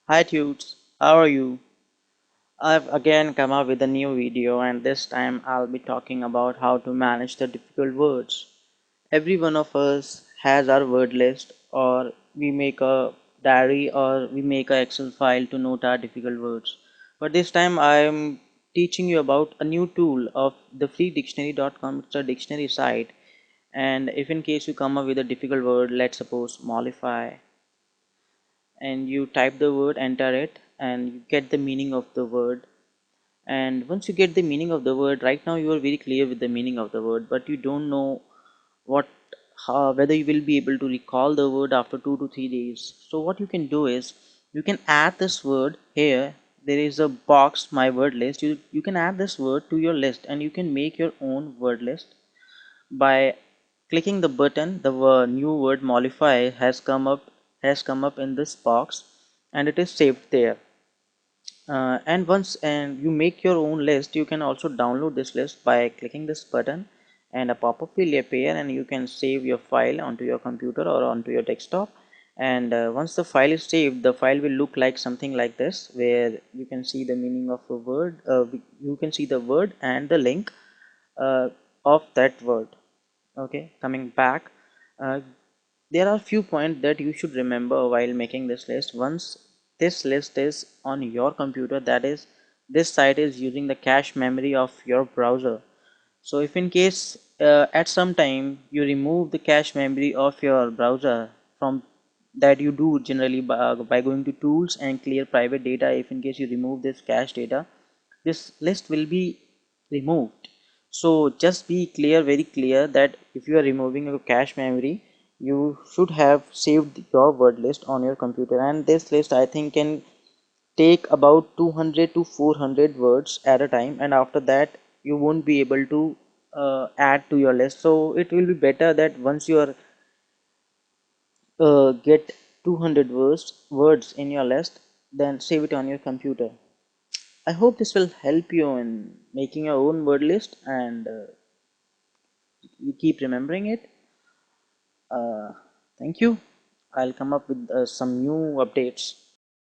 Hi Tutes, how are you? I've again come up with a new video and this time I'll be talking about how to manage the difficult words. Every one of us has our word list or we make a diary or we make a Excel file to note our difficult words. But this time I'm teaching you about a new tool of the freedictionary.com. It's a dictionary site, and if in case you come up with a difficult word, let's suppose mollify, and you type the word, enter it, and you get the meaning of the word. And once you get the meaning of the word, right now you are very clear with the meaning of the word, but you don't know what whether you will be able to recall the word after 2 to 3 days. So what you can do is you can add this word here. There is a box, my word list. You can add this word to your list and you can make your own word list by clicking the button. The new word mollify has come up in this box and it is saved there. And once you make your own list, you can also download this list by clicking this button, and a pop-up will appear and you can save your file onto your computer or onto your desktop. And once the file is saved, the file will look like something like this, where you can see the meaning of a word, you can see the word and the link uh, of that word. Okay, coming back, uh, there are few points that you should remember while making this list. Once this list is on your computer, that is, this site is using the cache memory of your browser. So if in case at some time you remove the cache memory of your browser from that, you do generally by going to tools and clear private data. If in case you remove this cache data, this list will be removed. So just be clear, very clear, that if you are removing your cache memory, you should have saved your word list on your computer. And this list, I think, can take about 200 to 400 words at a time, and after that you won't be able to add to your list. So it will be better that once you are get 200 words in your list, then save it on your computer. I hope this will help you in making your own word list, and you keep remembering it. uh, Thank you. I'll come up with some new updates.